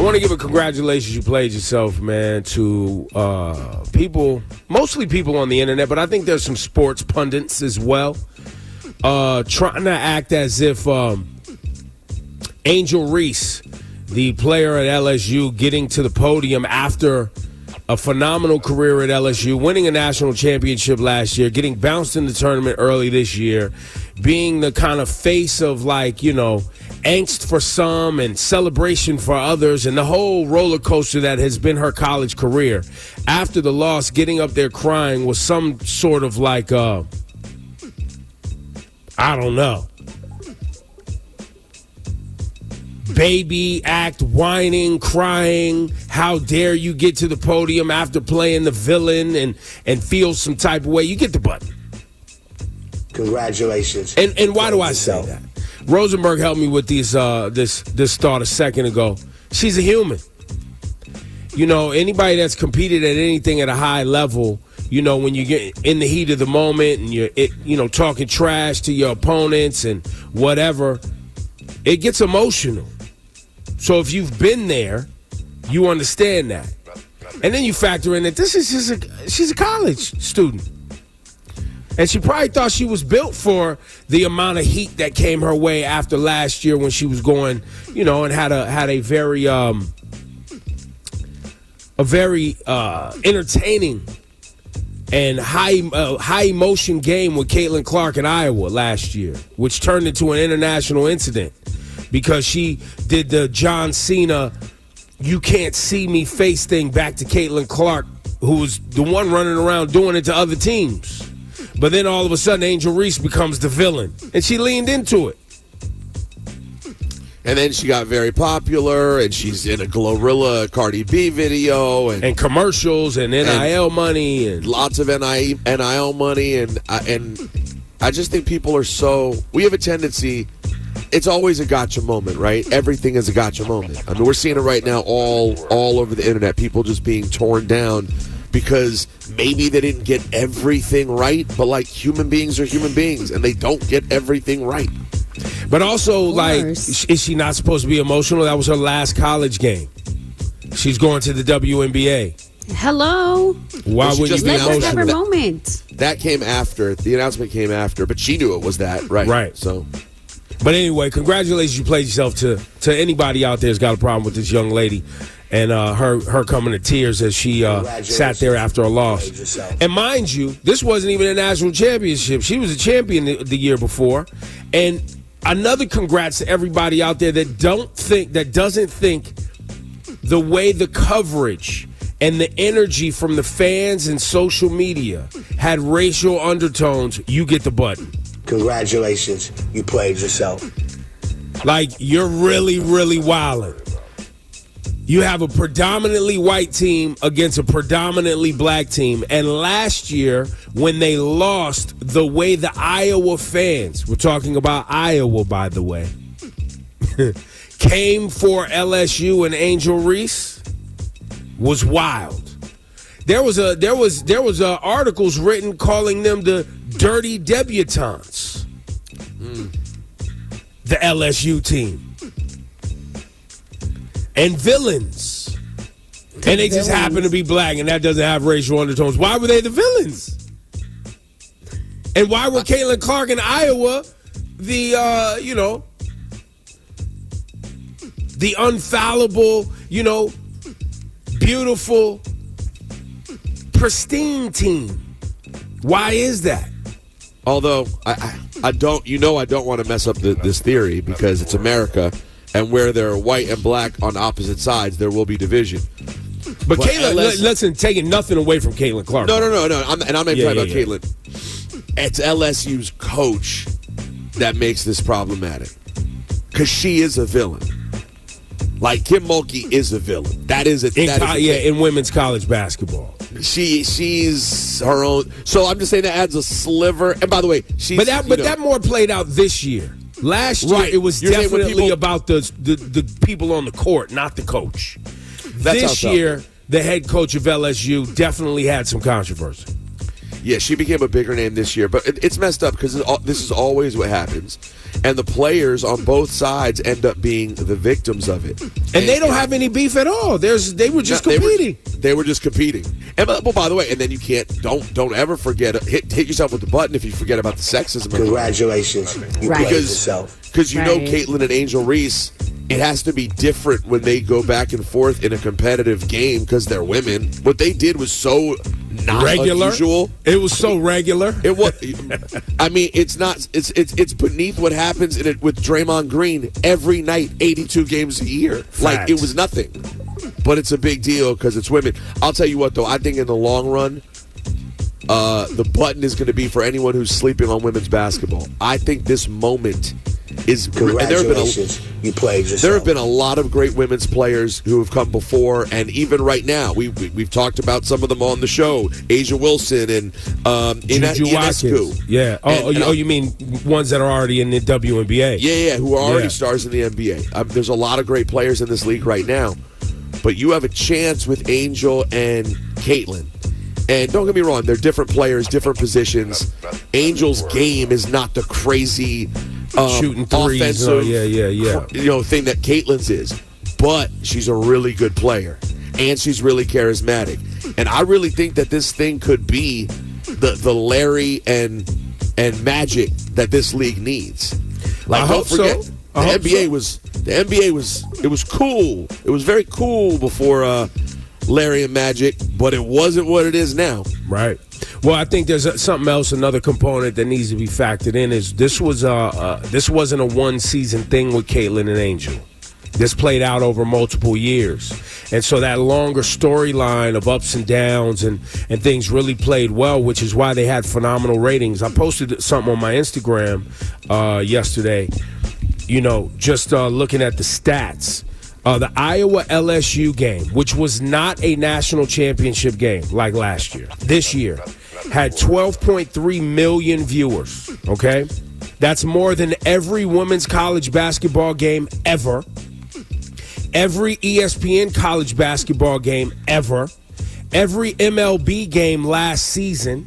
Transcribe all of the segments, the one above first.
I want to give a congratulations. You played yourself, man, to people, mostly people on the internet, but I think there's some sports pundits as well, trying to act as if Angel Reese, the player at LSU, getting to the podium after a phenomenal career at LSU, winning a national championship last year, getting bounced in the tournament early this year, being the kind of face of, like, you know, angst for some and celebration for others, and the whole roller coaster that has been her college career. After the loss, getting up there crying was some sort of like, I don't know, baby act, whining, crying. How dare you get to the podium after playing the villain and feel some type of way? You get the button. Congratulations. And why do I say that? Rosenberg helped me with these this thought a second ago. She's a human. You know, anybody that's competed at anything at a high level, you know, when you get in the heat of the moment and you're talking trash to your opponents and whatever, it gets emotional. So if you've been there, you understand that. And then you factor in that this is she's a college student. And she probably thought she was built for the amount of heat that came her way after last year when she was going, you know, and had a very entertaining and high emotion game with Caitlin Clark in Iowa last year, which turned into an international incident because she did the John Cena "you can't see me" face thing back to Caitlin Clark, who was the one running around doing it to other teams. But then all of a sudden, Angel Reese becomes the villain, and she leaned into it. And then she got very popular, and she's in a Glorilla Cardi B video. And commercials, and NIL money. And lots of NIL money. And I just think people are so... We have a tendency... It's always a gotcha moment, right? Everything is a gotcha moment. I mean, we're seeing it right now all over the internet. People just being torn down because maybe they didn't get everything right, but like human beings are human beings and they don't get everything right. But also, like, is she not supposed to be emotional? That was her last college game. She's going to the WNBA. Hello. Why would you be emotional? Let's have her moment. That came after. The announcement came after, but she knew it was that, right? Right. So, but anyway, congratulations. You played yourself to anybody out there who's got a problem with this young lady. And her coming to tears as she sat there after a loss. And mind you, this wasn't even a national championship. She was a champion the year before. And another congrats to everybody out there that doesn't think the way the coverage and the energy from the fans and social media had racial undertones. You get the button. Congratulations. You played yourself. Like, you're really, really wilding. You have a predominantly white team against a predominantly black team. And last year, when they lost, the way the Iowa fans, we're talking about Iowa, by the way, came for LSU and Angel Reese was wild. There was articles written calling them the dirty debutantes. The LSU team. And villains. And they just happen to be black, and that doesn't have racial undertones. Why were they the villains? And why were Caitlin Clark in Iowa the unfallible, beautiful, pristine team? Why is that? Although I don't want to mess up this theory because it's America. And where there are white and black on opposite sides, there will be division. But Caitlin, listen, taking nothing away from Caitlin Clark. No. I'm not talking about Caitlin. It's LSU's coach that makes this problematic. Because she is a villain. Like, Kim Mulkey is a villain. That is in women's college basketball. She's her own. So I'm just saying that adds a sliver. And by the way, that more played out this year. Last year, it was definitely about the people on the court, not the coach. This year, the head coach of LSU definitely had some controversy. Yeah, she became a bigger name this year, but it's messed up because this is always what happens, and the players on both sides end up being the victims of it. And they don't have any beef at all. They were just competing. They were just competing. And well, by the way, and then you don't ever forget hit yourself with the button if you forget about the sexism. Congratulations, you played yourself. Because you know Caitlin and Angel Reese, it has to be different when they go back and forth in a competitive game because they're women. What they did was so not regular. Unusual. It was so regular. It was. I mean, it's not. It's beneath what happens in it with Draymond Green every night, 82 games a year. Facts. Like it was nothing, but it's a big deal because it's women. I'll tell you what, though. I think in the long run, the button is going to be for anyone who's sleeping on women's basketball. I think this moment is. Congratulations, you played yourself. There have been a lot of great women's players who have come before, and even right now, we've talked about some of them on the show. Asia Wilson and Ionescu. Yeah. You mean ones that are already in the WNBA? Yeah, who are already stars in the NBA. There's a lot of great players in this league right now, but you have a chance with Angel and Caitlin. And don't get me wrong, they're different players, different positions. Angel's game is not the crazy shooting threes, offensive thing that Caitlin's is. But she's a really good player. And she's really charismatic. And I really think that this thing could be the Larry and Magic that this league needs. Like, don't forget, the NBA was cool. It was very cool before Larry and Magic, but it wasn't what it is now. Right. Well, I think there's something else, another component that needs to be factored in is this wasn't a one-season thing with Caitlin and Angel. This played out over multiple years. And so that longer storyline of ups and downs and things really played well, which is why they had phenomenal ratings. I posted something on my Instagram yesterday, just looking at the stats. The Iowa LSU game, which was not a national championship game like last year, this year, had 12.3 million viewers, okay? That's more than every women's college basketball game ever, every ESPN college basketball game ever, every MLB game last season,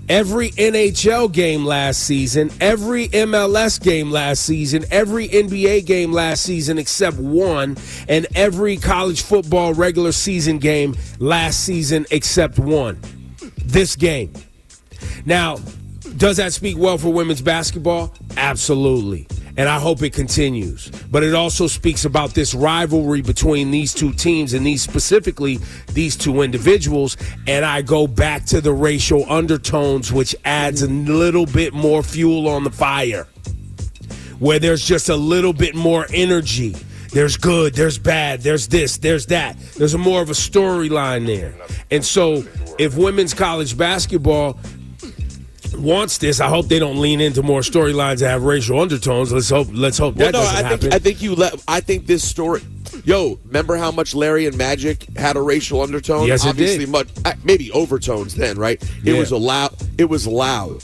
every NHL game last season, every MLS game last season, every NBA game last season except one, and every college football regular season game last season except one. This game. Now, does that speak well for women's basketball? Absolutely. And I hope it continues. But it also speaks about this rivalry between these two teams and specifically these two individuals. And I go back to the racial undertones, which adds a little bit more fuel on the fire, where there's just a little bit more energy. There's good, there's bad, there's this, there's that. There's more of a storyline there. And so if women's college basketball wants this, I hope they don't lean into more storylines that have racial undertones. Let's hope that doesn't happen. I think this story. Remember how much Larry and Magic had a racial undertone? Yes, obviously, it did. Maybe overtones then, right? It was loud.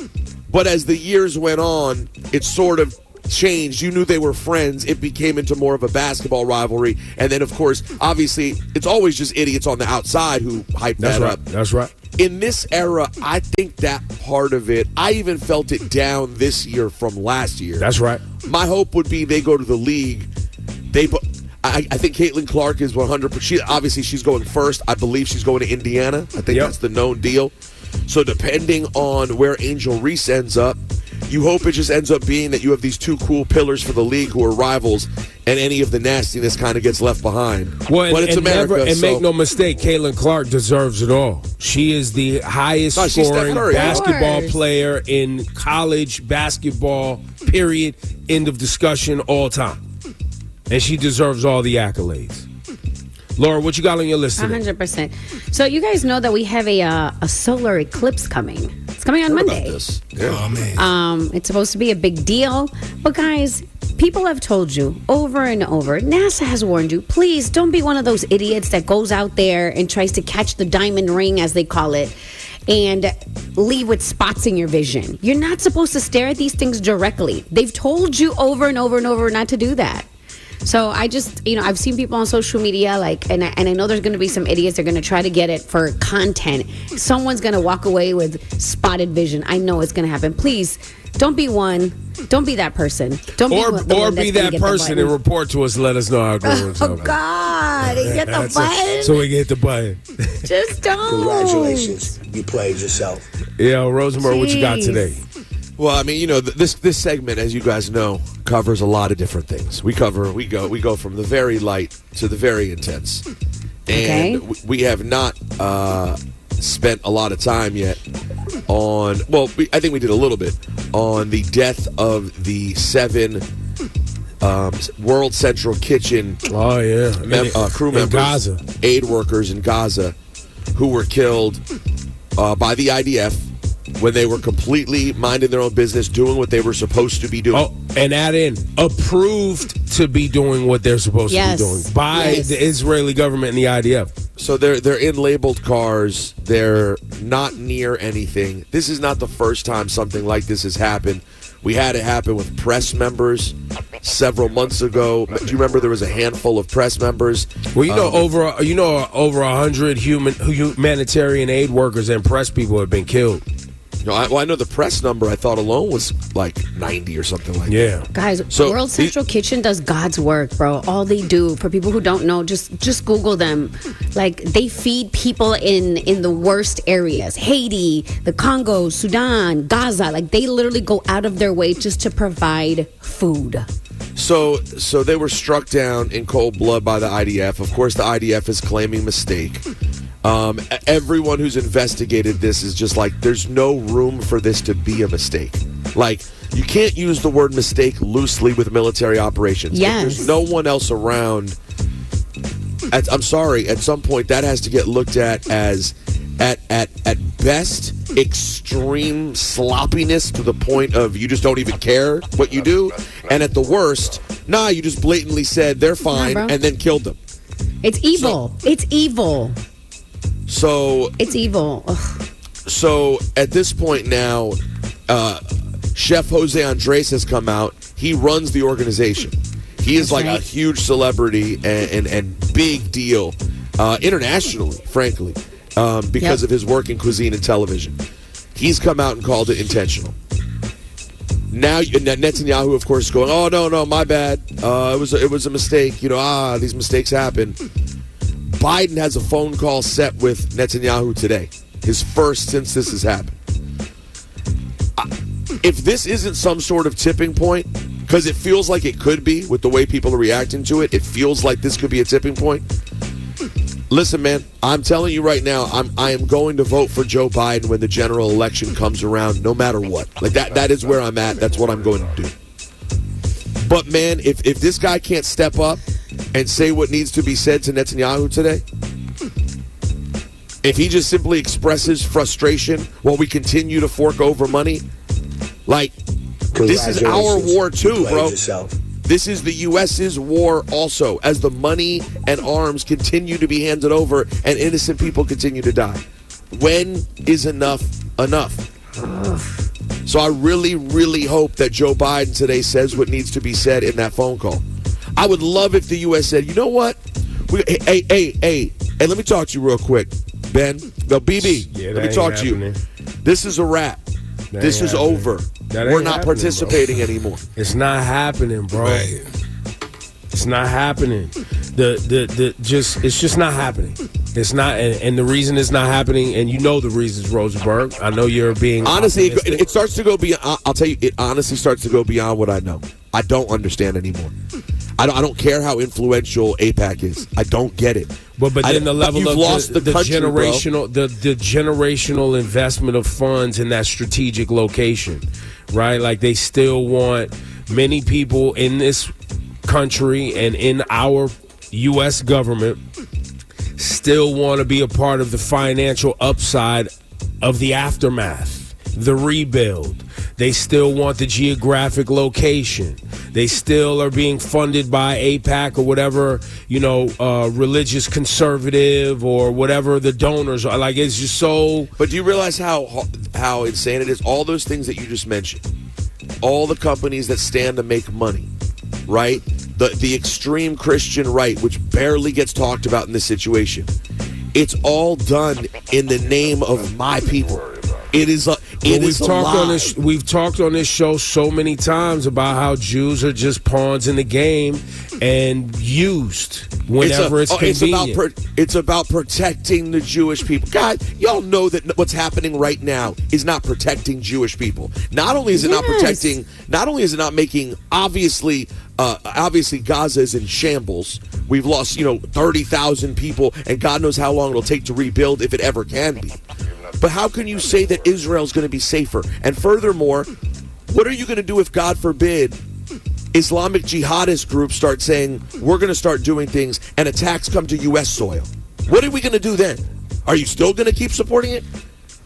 But as the years went on, it sort of changed. You knew they were friends. It became into more of a basketball rivalry. And then, of course, obviously, it's always just idiots on the outside who hype that up. That's right. In this era, I think that part of it, I even felt it down this year from last year. That's right. My hope would be they go to the league. I think Caitlin Clark is 100%. She's going first. I believe she's going to Indiana. I think that's the known deal. So depending on where Angel Reese ends up, you hope it just ends up being that you have these two cool pillars for the league who are rivals, and any of the nastiness kind of gets left behind. Well, but it's America. Make no mistake, Caitlin Clark deserves it all. She is the highest scoring basketball player in college basketball, period, end of discussion, all time. And she deserves all the accolades. Laura, what you got on your list today? 100%. So you guys know that we have a solar eclipse coming. It's coming on Monday. Yeah. Oh, man. It's supposed to be a big deal. But guys, people have told you over and over, NASA has warned you, please don't be one of those idiots that goes out there and tries to catch the diamond ring, as they call it, and leave with spots in your vision. You're not supposed to stare at these things directly. They've told you over and over and over not to do that. So I just, I've seen people on social media, like, and I know there's going to be some idiots. They're going to try to get it for content. Someone's going to walk away with spotted vision. I know it's going to happen. Please, don't be one. Don't be that person. Don't be be that person and report to us. And let us know how it goes. Oh God! Get the button. So we get the button. Just don't. Congratulations, you played yourself. Yeah, Rosenberg, what you got today? Well, I mean, this segment, as you guys know, covers a lot of different things. We go from the very light to the very intense, and we have not spent a lot of time yet on. Well, I think we did a little bit on the death of the 7 World Central Kitchen. Oh yeah, crew members, Gaza, aid workers in Gaza, who were killed by the IDF. When they were completely minding their own business, doing what they were supposed to be doing. Oh, and add in, approved to be doing what they're supposed to be doing by the Israeli government and the IDF. So they're in labeled cars. They're not near anything. This is not the first time something like this has happened. We had it happen with press members several months ago. Do you remember there was a handful of press members? Well, over 100 humanitarian aid workers and press people have been killed. I know the press number I thought alone was like 90 or something like that. Yeah. Guys, World Central Kitchen does God's work, bro. All they do, for people who don't know, just Google them. Like, they feed people in the worst areas. Haiti, the Congo, Sudan, Gaza. Like, they literally go out of their way just to provide food. So they were struck down in cold blood by the IDF. Of course, the IDF is claiming mistake. Everyone who's investigated this is just like, there's no room for this to be a mistake. Like, you can't use the word mistake loosely with military operations. Yes. If there's no one else around, I'm sorry, at some point that has to get looked at as, at best, extreme sloppiness to the point of you just don't even care what you do. And at the worst, you just blatantly said they're fine and then killed them. It's evil. It's evil. So it's evil. Ugh. So at this point now, Chef Jose Andres has come out. He runs the organization. He is a huge celebrity and big deal internationally, frankly, because of his work in cuisine and television. He's come out and called it intentional. Now Netanyahu, of course, is going, "Oh no, my bad. It was a mistake. These mistakes happen." Biden has a phone call set with Netanyahu today, his first since this has happened. If this isn't some sort of tipping point, because it feels like it could be with the way people are reacting to it, it feels like this could be a tipping point. Listen, man, I'm telling you right now, I am going to vote for Joe Biden when the general election comes around, no matter what. Like that is where I'm at. That's what I'm going to do. But man, if this guy can't step up and say what needs to be said to Netanyahu today, if he just simply expresses frustration while we continue to fork over money, like, this is our war too, bro. This is the U.S.'s war also, as the money and arms continue to be handed over and innocent people continue to die. When is enough enough? So I really, really hope that Joe Biden today says what needs to be said in that phone call. I would love if the U.S. said, you know what? Hey, let me talk to you real quick, Ben. No, BB, let me talk to you. This is a wrap. This is over. We're not participating anymore. It's not happening, bro. Right. It's not happening. It's just not happening. It's not, and the reason it's not happening, and you know the reasons, Rosenberg. I know you're being honestly. It starts to go beyond. I'll tell you, it honestly starts to go beyond what I know. I don't understand anymore. I don't care how influential AIPAC is. I don't get it. But then the level of the country, generational the generational investment of funds in that strategic location, right? Like, they still want many people in this country and in our U.S. government still want to be a part of the financial upside of the aftermath, the rebuild. They still want the geographic location. They still are being funded by AIPAC or whatever, religious conservative or whatever the donors are. Like, it's just so. But do you realize how insane it is? All those things that you just mentioned, all the companies that stand to make money, right? the extreme Christian right, which barely gets talked about in this situation. It's all done in the name of my people. It is a lie. We've talked on this show so many times about how Jews are just pawns in the game and used whenever it's convenient. It's about protecting the Jewish people. God, y'all know that what's happening right now is not protecting Jewish people. Not only is it not protecting, not only is it not making obviously Gaza is in shambles. We've lost 30,000 people, and God knows how long it'll take to rebuild if it ever can be. But how can you say that Israel's going to be safer? And furthermore, what are you going to do if, God forbid, Islamic jihadist groups start saying, we're going to start doing things, and attacks come to U.S. soil? What are we going to do then? Are you still going to keep supporting it?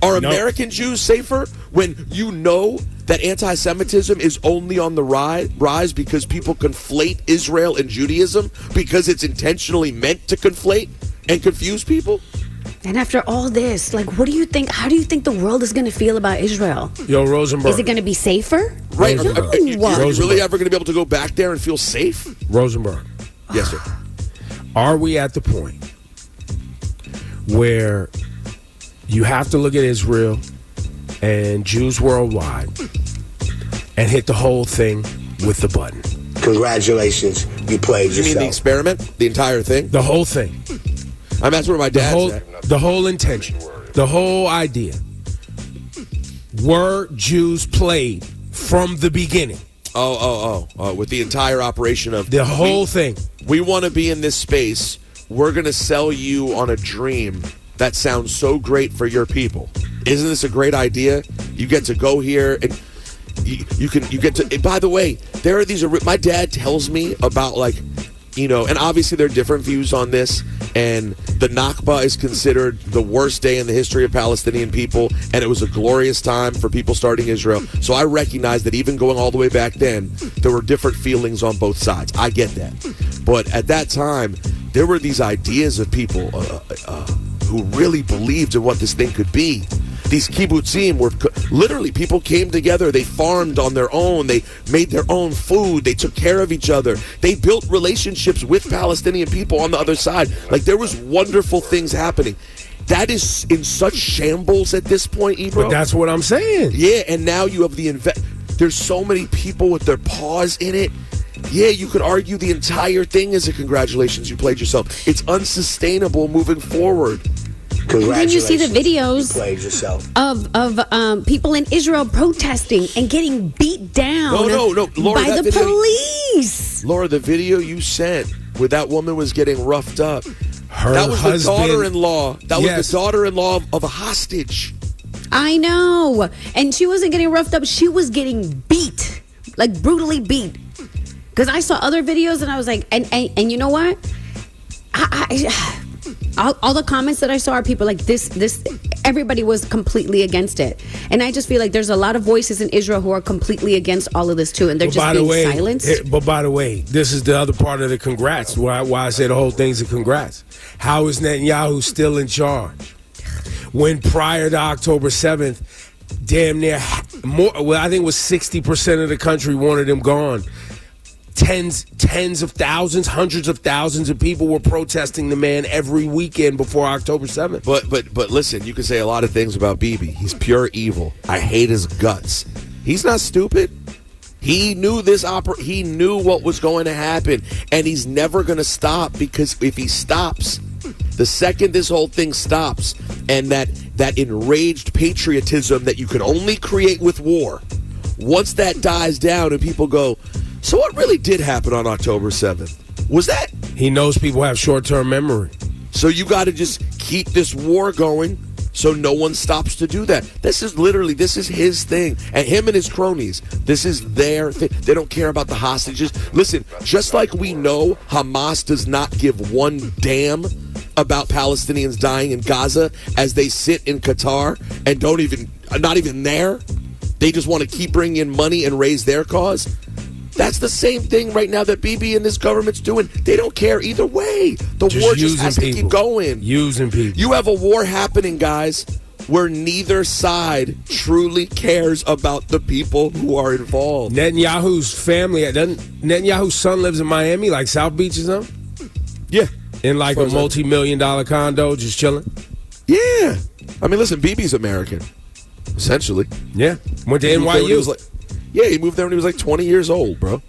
Are American Jews safer when you know that anti-Semitism is only on the rise because people conflate Israel and Judaism because it's intentionally meant to conflate and confuse people? And after all this, what do you think? How do you think the world is going to feel about Israel? Yo, Rosenberg. Is it going to be safer? Right. No. Are you really ever going to be able to go back there and feel safe? Rosenberg. Yes, sir. Are we at the point where you have to look at Israel and Jews worldwide and hit the whole thing with the button? Congratulations, you played yourself. You mean the experiment? The entire thing? The whole thing. That's where my dad's at. The whole intention. The whole idea. Were Jews played from the beginning? With the entire operation of... The whole thing. We want to be in this space. We're going to sell you on a dream that sounds so great for your people. Isn't this a great idea? You get to go here and you get to... And by the way, there are these... My dad tells me about and obviously there are different views on this, and the Nakba is considered the worst day in the history of Palestinian people, and it was a glorious time for people starting Israel. So I recognize that even going all the way back then, there were different feelings on both sides. I get that. But at that time, there were these ideas of people who really believed in what this thing could be. These kibbutzim were literally people came together. They farmed on their own. They made their own food. They took care of each other. They built relationships with Palestinian people on the other side. There was wonderful things happening. That is in such shambles at this point, Ebro. But that's what I'm saying. Yeah, and now you have there's so many people with their paws in it. Yeah, you could argue the entire thing is a congratulations, you played yourself. It's unsustainable moving forward. And then you see the videos you played yourself. of people in Israel protesting and getting beat down No, Laura, by the police. Laura, the video you sent where that woman was getting roughed up, that was husband, the daughter-in-law. That yes. was the daughter-in-law of a hostage. I know. And she wasn't getting roughed up. She was getting beat, brutally beat. Because I saw other videos and I was like, and you know what? All the comments that I saw are people like this, everybody was completely against it. And I just feel like there's a lot of voices in Israel who are completely against all of this too. And they're just being silenced. But by the way, this is the other part of the congrats. Why I say the whole thing's a congrats. How is Netanyahu still in charge? When prior to October 7th, damn near more, I think it was 60% of the country wanted him gone. Tens of thousands, hundreds of thousands of people were protesting the man every weekend before October 7th. But listen, you can say a lot of things about Bibi. He's pure evil. I hate his guts. He's not stupid. He knew he knew what was going to happen, and he's never going to stop, because if he stops, the second this whole thing stops, and that enraged patriotism that you can only create with war, once that dies down and people go, so what really did happen on October 7th? Was that? He knows people have short-term memory. So you got to just keep this war going so no one stops to do that. This is his thing. And him and his cronies, this is their thing. They don't care about the hostages. Listen, just like we know Hamas does not give one damn about Palestinians dying in Gaza as they sit in Qatar and not even there. They just want to keep bringing in money and raise their cause. That's the same thing right now that Bibi and this government's doing. They don't care either way. The war just has to keep going. Using people. You have a war happening, guys. where neither side truly cares about the people who are involved. Netanyahu's family, Netanyahu's son lives in Miami, like South Beach or something? Yeah. In like a multi-million-dollar condo, just chilling? Yeah. I mean, listen, Bibi's American, essentially. Yeah. Went to He moved there when he NYU. was he moved there when he was like 20 years old, bro.